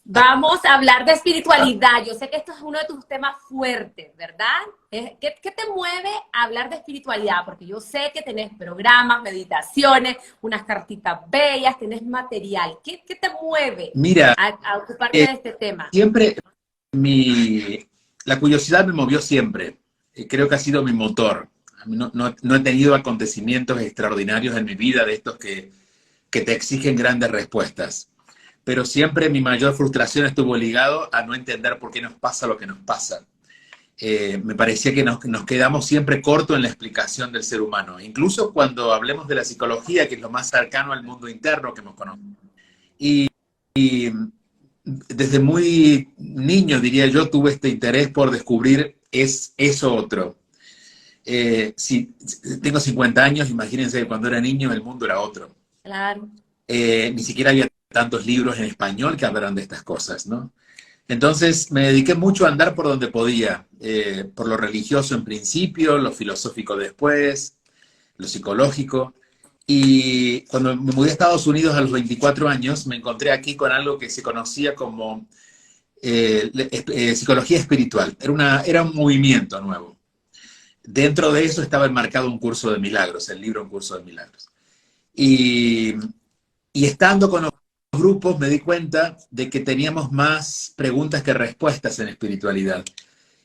Vamos a hablar de espiritualidad. Yo sé que esto es uno de tus temas fuertes, ¿verdad? ¿Qué te mueve a hablar de espiritualidad? Porque yo sé que tenés programas, meditaciones, unas cartitas bellas, tenés material. ¿Qué te mueve Mira, a ocuparte eh, de este tema? siempre mi, la curiosidad me movió siempre. Creo que ha sido mi motor. A mí no he tenido acontecimientos extraordinarios en mi vida de estos que te exigen grandes respuestas. Pero siempre mi mayor frustración estuvo ligado a no entender por qué nos pasa lo que nos pasa. Me parecía que nos quedamos siempre cortos en la explicación del ser humano. Incluso cuando hablemos de la psicología, que es lo más cercano al mundo interno que hemos conocido. Y, y desde muy niño, diría yo, tuve este interés por descubrir eso otro. Si tengo 50 años, imagínense que cuando era niño el mundo era otro. Claro. Ni siquiera había tantos libros en español que hablaran de estas cosas, ¿no? Entonces me dediqué mucho a andar por donde podía, por lo religioso en principio, lo filosófico después, lo psicológico. Y cuando me mudé a Estados Unidos a los 24 años, me encontré aquí con algo que se conocía como psicología espiritual. Era un movimiento nuevo. Dentro de eso estaba enmarcado un curso de milagros, el libro Un Curso de Milagros. Y, y estando con los grupos me di cuenta de que teníamos más preguntas que respuestas en espiritualidad.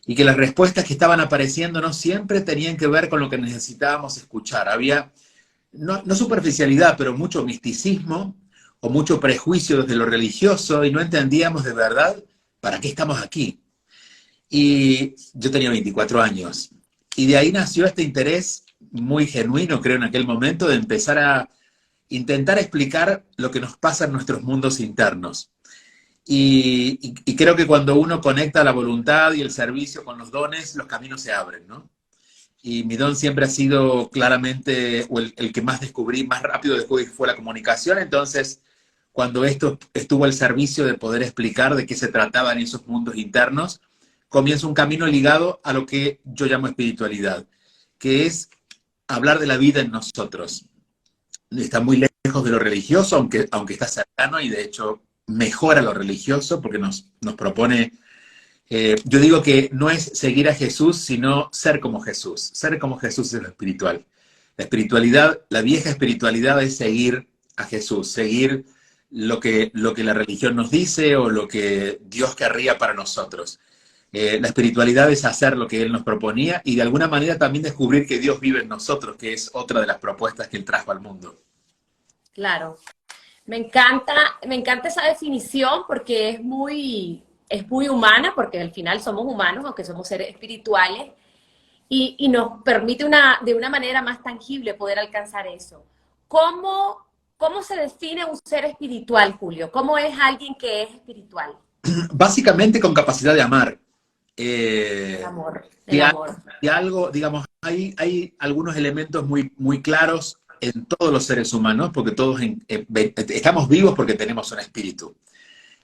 Y que las respuestas que estaban apareciendo no siempre tenían que ver con lo que necesitábamos escuchar. Había no superficialidad, pero mucho misticismo o mucho prejuicio desde lo religioso y no entendíamos de verdad para qué estamos aquí. Y yo tenía 24 años. Y de ahí nació este interés muy genuino, creo, en aquel momento, de empezar a intentar explicar lo que nos pasa en nuestros mundos internos. Y creo que cuando uno conecta la voluntad y el servicio con los dones, los caminos se abren, ¿no? Y mi don siempre ha sido claramente, o el que más descubrí, más rápido descubrí, fue la comunicación. Entonces, cuando esto estuvo al servicio de poder explicar de qué se trataba en esos mundos internos, comienza un camino ligado a lo que yo llamo espiritualidad, que es hablar de la vida en nosotros. Está muy lejos de lo religioso, aunque está cercano y de hecho mejora lo religioso porque nos propone, yo digo que no es seguir a Jesús, sino ser como Jesús. Ser como Jesús es lo espiritual. La espiritualidad, la vieja espiritualidad es seguir a Jesús, seguir lo que la religión nos dice o lo que Dios querría para nosotros. La espiritualidad es hacer lo que Él nos proponía y de alguna manera también descubrir que Dios vive en nosotros, que es otra de las propuestas que Él trajo al mundo. Claro. Me encanta esa definición porque es muy humana, porque al final somos humanos, aunque somos seres espirituales, y nos permite de una manera más tangible poder alcanzar eso. ¿Cómo se define un ser espiritual, Julio? ¿Cómo es alguien que es espiritual? Básicamente con capacidad de amar. El amor, el Que, amor. que algo, digamos, hay algunos elementos muy claros en todos los seres humanos, porque todos estamos vivos porque tenemos un espíritu.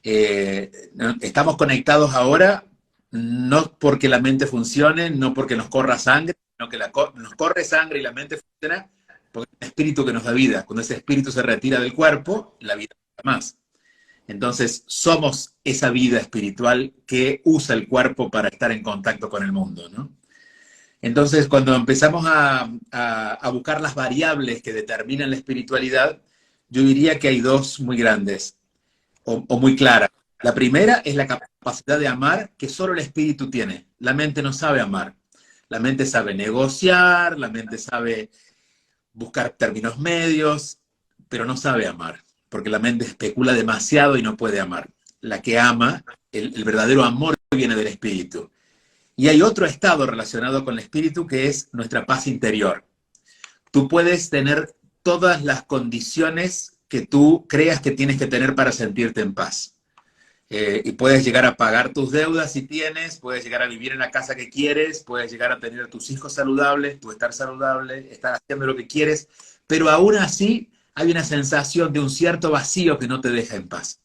Estamos conectados ahora no porque la mente funcione, no porque nos corra sangre, sino que nos corre sangre y la mente funciona porque es el espíritu que nos da vida. Cuando ese espíritu se retira del cuerpo, la vida no da más. Entonces, somos esa vida espiritual que usa el cuerpo para estar en contacto con el mundo, ¿no? Entonces, cuando empezamos a buscar las variables que determinan la espiritualidad, yo diría que hay dos muy grandes o muy claras. La primera es la capacidad de amar que solo el espíritu tiene. La mente no sabe amar. La mente sabe negociar, la mente sabe buscar términos medios, pero no sabe amar, porque la mente especula demasiado y no puede amar. La que ama, el verdadero amor viene del espíritu. Y hay otro estado relacionado con el espíritu que es nuestra paz interior. Tú puedes tener todas las condiciones que tú creas que tienes que tener para sentirte en paz. Y puedes llegar a pagar tus deudas si tienes, puedes llegar a vivir en la casa que quieres, puedes llegar a tener a tus hijos saludables, tú estar saludable, estar haciendo lo que quieres, pero aún así hay una sensación de un cierto vacío que no te deja en paz.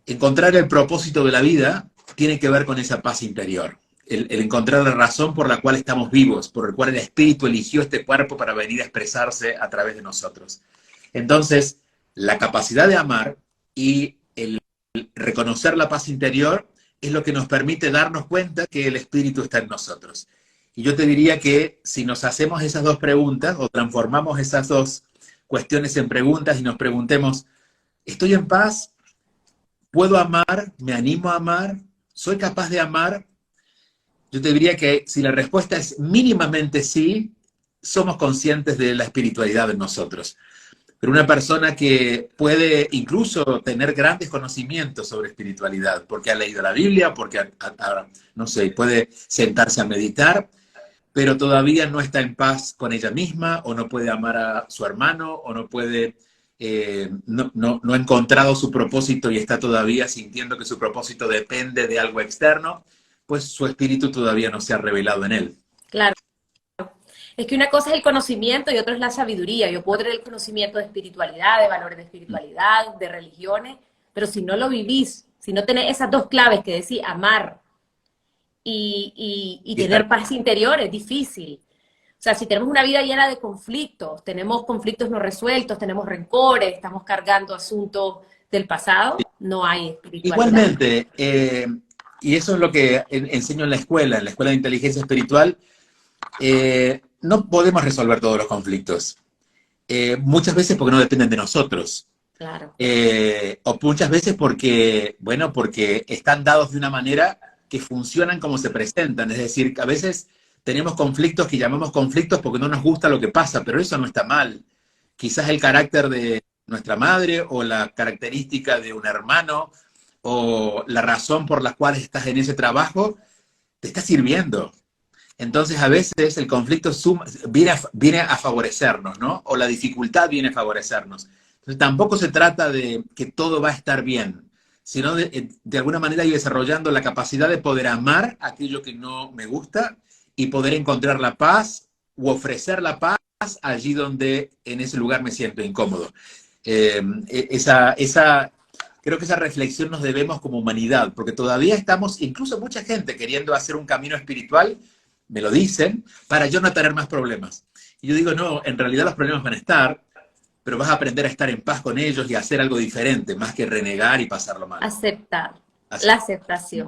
Encontrar el propósito de la vida tiene que ver con esa paz interior. El encontrar la razón por la cual estamos vivos, por el cual el espíritu eligió este cuerpo para venir a expresarse a través de nosotros. Entonces, la capacidad de amar y reconocer la paz interior es lo que nos permite darnos cuenta que el espíritu está en nosotros. Y yo te diría que si nos hacemos esas dos preguntas o transformamos esas dos cuestiones en preguntas y nos preguntemos, ¿estoy en paz? ¿Puedo amar? ¿Me animo a amar? ¿Soy capaz de amar? Yo te diría que si la respuesta es mínimamente sí, somos conscientes de la espiritualidad en nosotros. Pero una persona que puede incluso tener grandes conocimientos sobre espiritualidad, porque ha leído la Biblia, porque, no sé, puede sentarse a meditar, pero todavía no está en paz con ella misma, o no puede amar a su hermano, o no puede, no ha encontrado su propósito y está todavía sintiendo que su propósito depende de algo externo, pues su espíritu todavía no se ha revelado en él. Claro. Es que una cosa es el conocimiento y otra es la sabiduría. Yo puedo tener el conocimiento de espiritualidad, de valores de espiritualidad, de religiones, pero si no lo vivís, si no tenés esas dos claves que decís, amar y tener paz interior, es difícil. O sea, si tenemos una vida llena de conflictos, tenemos conflictos no resueltos, tenemos rencores, estamos cargando asuntos del pasado, no hay espiritualidad. Igualmente, y eso es lo que enseño en la escuela de inteligencia espiritual, no podemos resolver todos los conflictos. Muchas veces porque no dependen de nosotros. Claro. O muchas veces porque, bueno, porque están dados de una manera que funcionan como se presentan. Es decir, que a veces tenemos conflictos que llamamos conflictos porque no nos gusta lo que pasa, pero eso no está mal. Quizás el carácter de nuestra madre o la característica de un hermano o la razón por la cual estás en ese trabajo te está sirviendo. Entonces, a veces el conflicto viene a favorecernos, ¿no? O la dificultad viene a favorecernos. Entonces, tampoco se trata de que todo va a estar bien, sino de alguna manera ir desarrollando la capacidad de poder amar aquello que no me gusta y poder encontrar la paz u ofrecer la paz allí donde en ese lugar me siento incómodo. Creo que esa reflexión nos debemos como humanidad, porque todavía estamos, incluso mucha gente queriendo hacer un camino espiritual, me lo dicen, para yo no tener más problemas. Y yo digo, no, en realidad los problemas van a estar, pero vas a aprender a estar en paz con ellos y a hacer algo diferente, más que renegar y pasarlo mal. Aceptar, la aceptación.